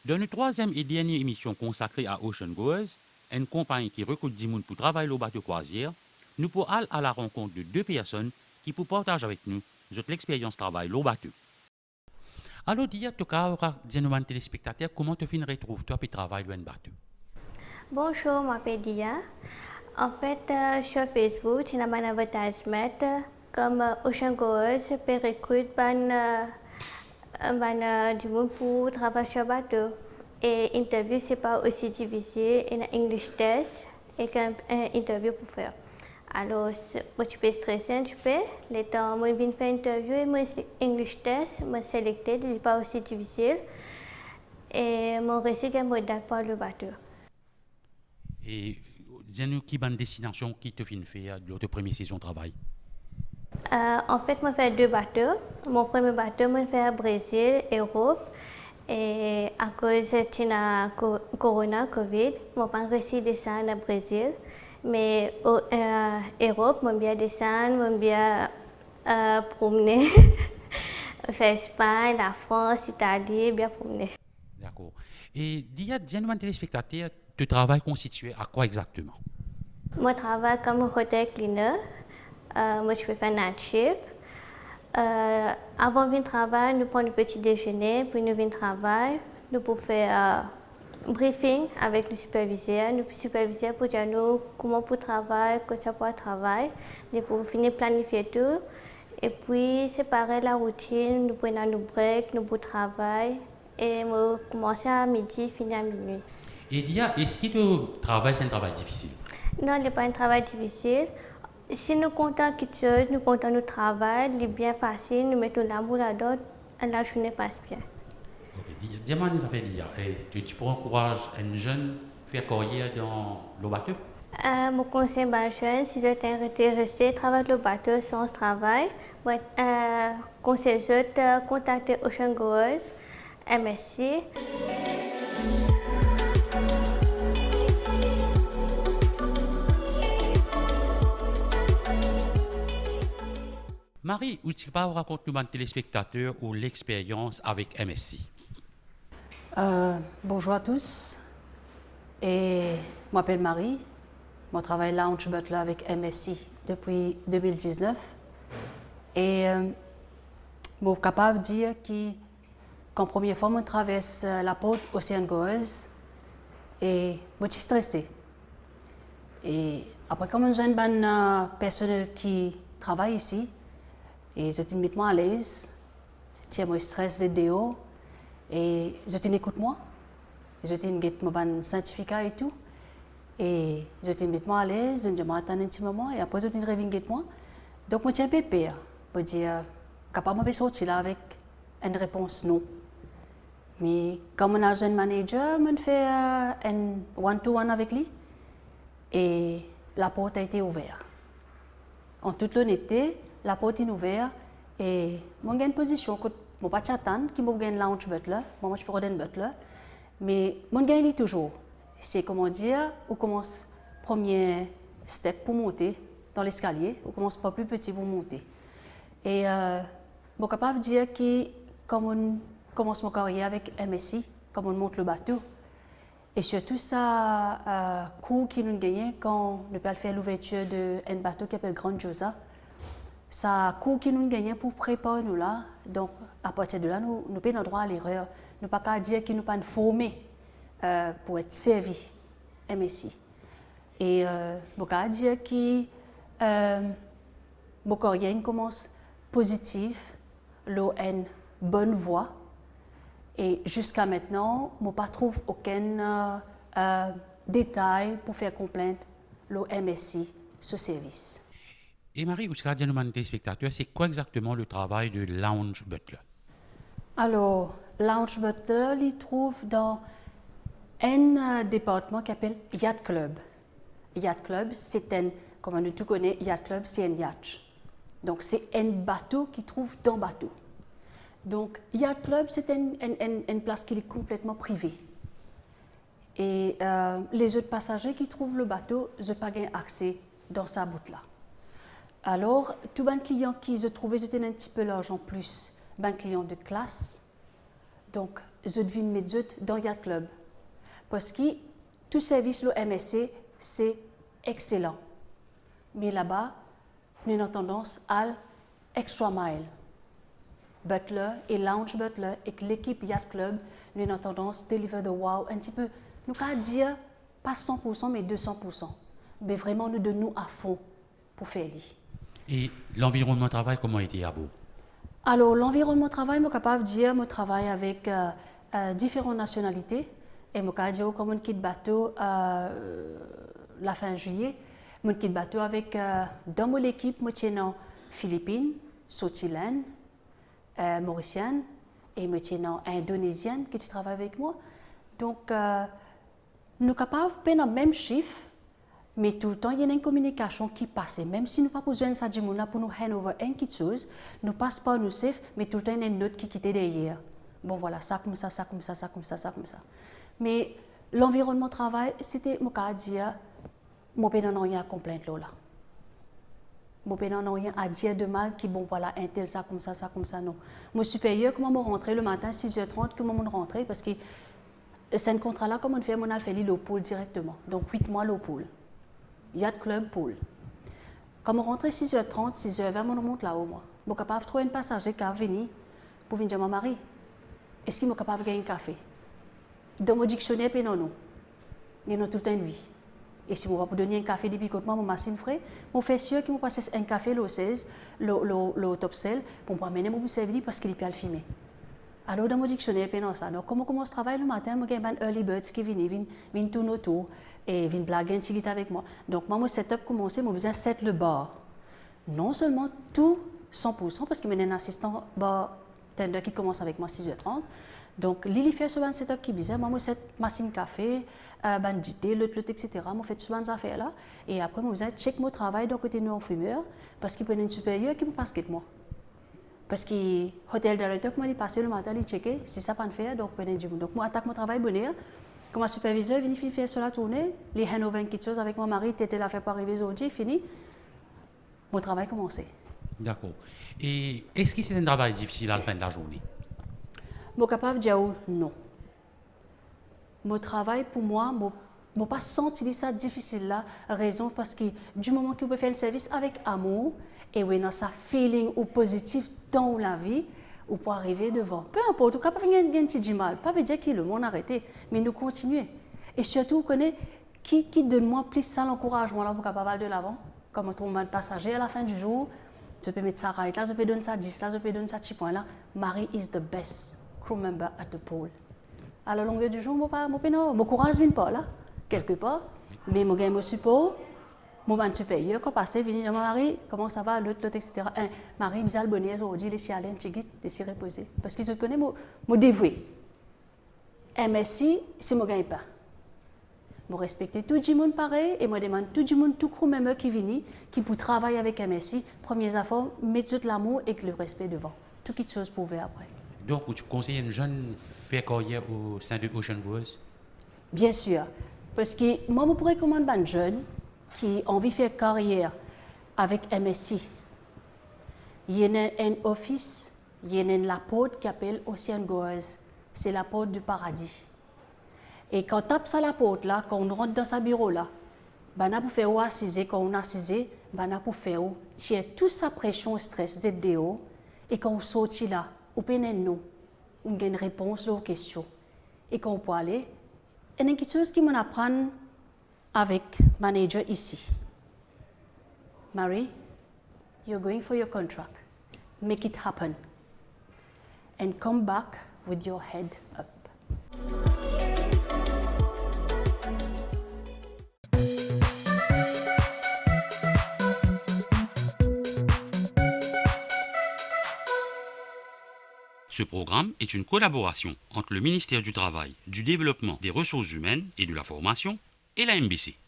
Dans notre troisième et dernière émission consacrée à Ocean Goers, une compagnie qui recrute du monde pour travailler au bateau croisière, nous pourrons aller à la rencontre de deux personnes qui pour partager avec nous l'expérience de travail au bateau. Alors, dis-moi, dis nos téléspectateurs, comment tu retrouves toi et travailler dans un bateau? Bonjour, je m'appelle Dia. En fait, sur Facebook, j'ai un advertisement comme Ocean Goers peut recruter du monde pour travailler sur le bateau. Et l'interview, c'est pas aussi difficile. Il y a un English test et une interview pour faire. Alors, moi, je peux stresser un peu. Le temps où je viens faire l'interview et mon English test, je sélecté, ce n'est pas aussi difficile. Et mon récit est modèle pour le bateau. Et dis-nous qui est une destination qui te fait faire de votre première saison de travail? En fait, je fais deux bateaux. Mon premier bateau, je fais Brésil, Europe. Et à cause de Corona, Covid, je n'ai pas réussi à descendre au Brésil. Mais en Europe, je bien descendre, je bien promener. Faire Espagne, la France, Italie, bien promener. D'accord. Et dis-nous, téléspectateurs, tu travail constitué à quoi exactement? Moi, je travaille comme hotel cleaner. Moi, je peux faire night shift. Avant de travailler, nous prenons un petit déjeuner, puis nous venons travailler. Nous pouvons faire un briefing avec le superviseur. Le superviseur pour dire nous comment pour travailler, quand ça pour travailler. Nous pouvons finir planifier tout. Et puis, séparer la routine, nous prenons nos breaks, nous pouvons travailler. Et nous commençons à midi, finir à minuit. Et est-ce que le travail, c'est un travail difficile? Non, ce n'est pas un travail difficile. Si nous comptons quelque chose, nous comptons notre travail, il est bien facile, nous mettons l'amour là-dedans, la journée passe bien. Ok, dis-moi, ça fait dire, tu pourrais encourager un jeune à faire carrière dans le bateau? Mon conseil aux jeunes, si vous êtes intéressé à travailler le bateau sans travail, moi, conseil de contacter Ocean Goers, MSC. Marie, où tu peux raconter aux téléspectateurs ou l'expérience avec MSC? Bonjour à tous. Et je m'appelle Marie. Je travaille lounge butler avec MSC depuis 2019. Et je suis capable de dire que quand première fois je traverse la porte Ocean Goers, et je suis stressée. Et après, comme j'ai un personnel qui travaille ici, et je me mets à l'aise, je me stress de déo, et je écoute moi, je get mon certificat et tout, et je me mets à l'aise, je m'attends un petit moment, et après je reviens get moi. Donc je suis un peu peur, pour dire, capable de sortir là avec une réponse non. Mais comme un agent manager, je fais un one-to-one avec lui, et la porte a été ouverte. En toute honnêteté, la porte est ouverte et moi j'ai une position que je pas t'attendre qui me gagne lounge butler, moi je peux redonner butler, mais moi gagne toujours. C'est comment dire, on commence premier step pour monter dans l'escalier, on commence pas plus petit pour monter. Et je suis capable de dire que comme on commence ma carrière avec MSC, comme on monte le bateau, et surtout ça cours qui nous gagne quand on peut faire l'ouverture d'un bateau qui s'appelle Grand Josa. Ça cours qui nous gagne pour préparer nous là. Donc à partir de là, nous avons droit à l'erreur. Nous ne pouvons pas dire que nous ne sommes pas formés pour être servis MSC. Et je peux dire que mon carrière commence positif, une bonne voie. Et jusqu'à maintenant, je n'ai pas trouvé aucun détail pour faire complainte le MSC, ce service. Et Marie, où tu dis aux téléspectateurs, c'est quoi exactement le travail de lounge butler? Alors, lounge butler, il trouve dans un département qui s'appelle Yacht Club. Yacht Club, c'est comme nous tous connaissons, Yacht Club, c'est un yacht. Donc, c'est un bateau qui trouve dans le bateau. Donc, Yacht Club, c'est une place qui est complètement privée. Et les autres passagers qui trouvent le bateau, n'ont pas accès dans sa boute-là. Alors, tous les clients qui se trouvaient, c'était un petit peu l'argent plus. Ben clients de classe, Donc, je viens mettre dans Yacht Club. Parce que tout service, le MSC, c'est excellent. Mais là-bas, nous avons tendance à extra mile. Butler et Lounge Butler et l'équipe Yacht Club, nous avons tendance à deliver the wow un petit peu. Nous ne pouvons pas dire pas 100% mais 200%. Mais vraiment, nous donnons à fond pour faire ça. Et l'environnement de travail, comment était à Beau? Alors, l'environnement de travail, je suis capable de dire que je travaille avec différentes nationalités. Et je suis dire comme on quitte bateau la fin juillet. Je quitte bateau avec, dans mon équipe, je suis Philippines, Sotilaine, Mauricienne et je suis Indonésienne qui travaille avec moi. Donc, nous sommes capables de faire le même chiffre. Mais tout le temps, il y a une communication qui passe. Même si nous n'avons pas besoin de ça pour nous handover une petite chose, nous ne passons pas nous safe, mais tout le temps, il y a une note qui quitte derrière. Bon, voilà, ça comme ça, ça comme ça, ça comme ça, ça comme ça. Mais l'environnement de travail, c'était, mon cas, dire, mon père n'a rien à complaindre là. Mon père n'a rien à dire de mal, qui bon, voilà, un tel, ça comme ça, non. Mon supérieur, comment je rentre le matin, 6h30, comment je rentre, parce que c'est un contrat là, comment on fait, on a fait l'eau pool directement. Donc, 8 mois l'eau pool. Yacht Club Pool. Quand on rentre 6h30, 6h20, on remonte là-haut, moi. Je suis capable de trouver un passager qui a venu pour venir dire à ma mari. Est-ce qu'il est capable de gagner un café? Dans mon dictionnaire, il y a non. Il y a tout le temps une vie. Et si je vais donner un café depuis que mon machine frais, je fais sûr qu'il me passe un café le 16, le top sell, pour m'amener mon servir parce qu'il peut le filmer. Alors, dans mon dictionnaire, il y a ça. Donc, comment on commence à travailler le matin, je vais early birds qui viennent tourner autour et viennent blaguer un petit avec moi. Donc, moi, mon setup commencé, je besoin de set le bar. Non seulement tout 100%, parce qu'il y a un assistant bartender qui commence avec moi à 6h30. Donc, Lily fait souvent un setup qui bizarre. Moi, je cette machine café, bandité, etc. Je fais souvent ces affaires-là. Et après, je besoin de check mon travail d'un côté non fumeur, parce qu'il y a une supérieure qui me passe avec moi. Parce que l'hôtel directeur, comme il passé le matin, il checké, si ça pas faire, donc donc moi attaque mon travail bonheur. Comme un superviseur, il vient faire sur la tournée, les handover quelque chose avec mon mari, t'étais là fait pas arriver aujourd'hui, fini. Mon travail commencé. D'accord. Et est-ce que c'est un travail difficile à la fin de la journée? Je suis capable de dire non. Mon travail pour moi, je n'ai pas senti ça difficile là, raison parce que du moment que vous pouvez faire le service avec amour et oui, dans ça feeling ou positif dans la vie, ou pour arriver devant. Peu importe, vous pouvez faire un petit mal, pas veut dire que le monde a arrêté, mais nous continuons. Et surtout, vous connaissez qui donne moi plus ça l'encouragement là pour capable de l'avant, comme un passager à la fin du jour, je peux mettre ça right là, je peux donner ça 10 là, je peux donner ça 10 points là. Marie is the best crew member at the pool. À la longueur du jour, mon courage ne vient pas là, quelque part, mais mon gain, mon support, mon supérieur, quand passé, vient dire Marie, comment ça va, l'autre, etc. Marie, bizarre, le bonnet, aujourd'hui, les aller un petit guide, les reposer. Parce que je connais mon dévoué. MSI, c'est mon gain pas. Je respecte tout le monde pareil et je demande tout le monde, tout crew member qui vient, qui peut travailler avec MSI, premiers efforts, mettre tout l'amour et le respect devant. Tout quelque chose pour faire après. Donc, tu conseilles une jeune faire carrière au sein de Ocean Boys? Bien sûr. Parce que moi, je pourrais recommander à un jeune qui a envie de faire carrière avec MSI. Il y a un office, il y a la porte qui s'appelle Ocean Goers. C'est la porte du paradis. Et quand on tape ça la porte là, quand on rentre dans sa bureau là, on a pour faire assiser, quand on a assisé, on a pour faire tirer toute sa pression, stress, ZDO, et quand on sortit là, on peut nous, on a une réponse aux questions. Et quand on peut aller, il y a quelque chose qui m'apprend avec le manager ici. Mary, you're going for your contract. Make it happen. And come back with your head up. Ce programme est une collaboration entre le ministère du Travail, du Développement des Ressources humaines et de la Formation et la MBC.